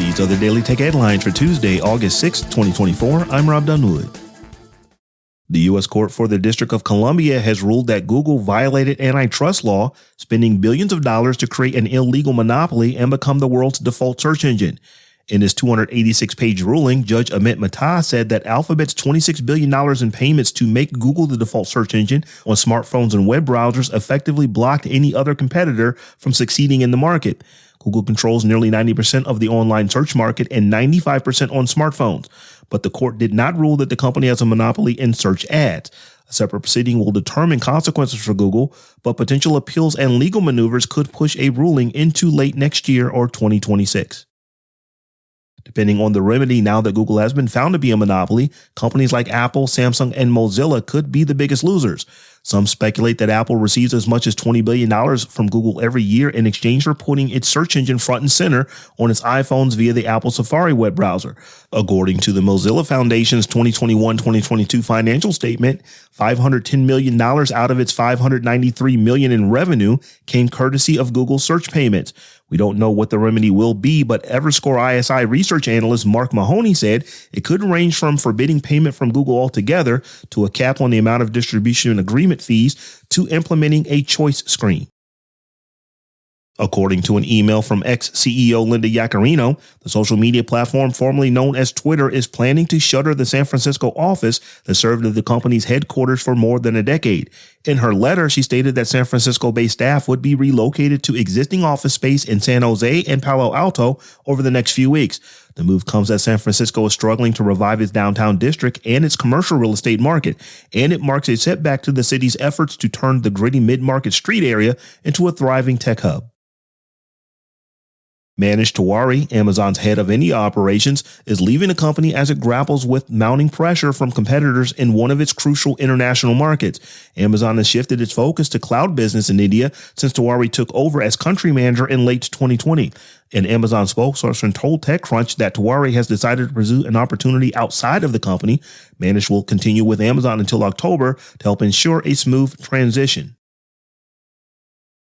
These are the Daily Tech headlines for Tuesday, August 6, 2024. I'm Rob Dunwood. The U.S. Court for the District of Columbia has ruled that Google violated antitrust law, spending billions of dollars to create an illegal monopoly and become the world's default search engine. In his 286-page ruling, Judge Amit Mehta said that Alphabet's $26 billion in payments to make Google the default search engine on smartphones and web browsers effectively blocked any other competitor from succeeding in the market. Google controls nearly 90% of the online search market and 95% on smartphones. But the court did not rule that the company has a monopoly in search ads. A separate proceeding will determine consequences for Google, but potential appeals and legal maneuvers could push a ruling into late next year or 2026. Depending on the remedy, now that Google has been found to be a monopoly, companies like Apple, Samsung, and Mozilla could be the biggest losers. Some speculate that Apple receives as much as $20 billion from Google every year in exchange for putting its search engine front and center on its iPhones via the Apple Safari web browser. According to the Mozilla Foundation's 2021-2022 financial statement, $510 million out of its $593 million in revenue came courtesy of Google search payments. We don't know what the remedy will be, but Everscore ISI research analyst Mark Mahoney said it could range from forbidding payment from Google altogether to a cap on the amount of distribution agreement fees to implementing a choice screen. According to an email from ex-CEO Linda Yaccarino, the social media platform formerly known as Twitter is planning to shutter the San Francisco office that served as the company's headquarters for more than a decade. In her letter, she stated that San Francisco-based staff would be relocated to existing office space in San Jose and Palo Alto over the next few weeks. The move comes as San Francisco is struggling to revive its downtown district and its commercial real estate market, and it marks a setback to the city's efforts to turn the gritty mid-market street area into a thriving tech hub. Manish Tiwari, Amazon's head of India operations, is leaving the company as it grapples with mounting pressure from competitors in one of its crucial international markets. Amazon has shifted its focus to cloud business in India since Tiwari took over as country manager in late 2020. An Amazon spokesperson told TechCrunch that Tiwari has decided to pursue an opportunity outside of the company. Manish will continue with Amazon until October to help ensure a smooth transition.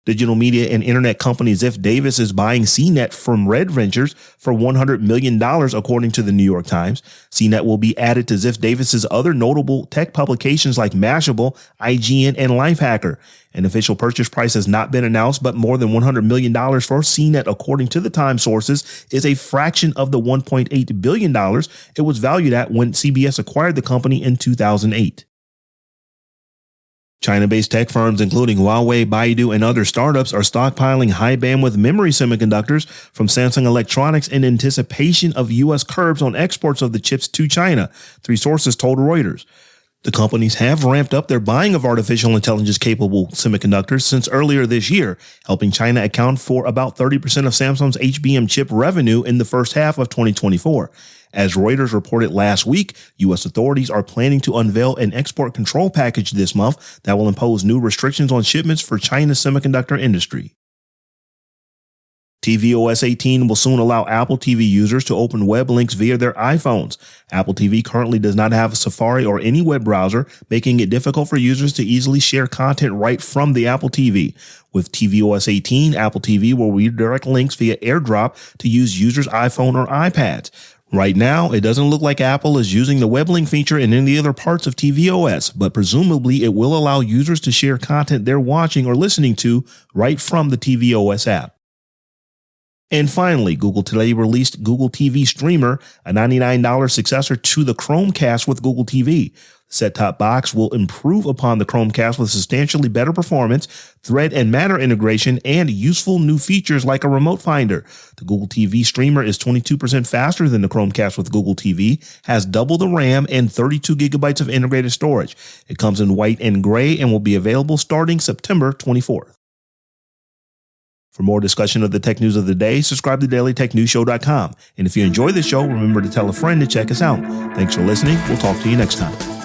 Digital media and internet company Ziff Davis is buying CNET from Red Ventures for $100 million, according to the New York Times. CNET will be added to Ziff Davis's other notable tech publications like Mashable, IGN, and Lifehacker. An official purchase price has not been announced, but more than $100 million for CNET, according to the Times sources, is a fraction of the $1.8 billion it was valued at when CBS acquired the company in 2008. China-based tech firms including Huawei, Baidu, and other startups are stockpiling high-bandwidth memory semiconductors from Samsung Electronics in anticipation of U.S. curbs on exports of the chips to China, three sources told Reuters. The companies have ramped up their buying of artificial intelligence-capable semiconductors since earlier this year, helping China account for about 30% of Samsung's HBM chip revenue in the first half of 2024. As Reuters reported last week, U.S. authorities are planning to unveil an export control package this month that will impose new restrictions on shipments for China's semiconductor industry. tvOS 18 will soon allow Apple TV users to open web links via their iPhones. Apple TV currently does not have a Safari or any web browser, making it difficult for users to easily share content right from the Apple TV. With tvOS 18, Apple TV will redirect links via AirDrop to use users' iPhone or iPads. Right now, it doesn't look like Apple is using the web link feature in any other parts of tvOS, but presumably it will allow users to share content they're watching or listening to right from the tvOS app. And finally, Google today released Google TV Streamer, a $99 successor to the Chromecast with Google TV. The set-top box will improve upon the Chromecast with substantially better performance, Thread and Matter integration, and useful new features like a remote finder. The Google TV Streamer is 22% faster than the Chromecast with Google TV, has double the RAM, and 32 gigabytes of integrated storage. It comes in white and gray and will be available starting September 24th. For more discussion of the tech news of the day, subscribe to dailytechnewsshow.com. And if you enjoy the show, remember to tell a friend to check us out. Thanks for listening. We'll talk to you next time.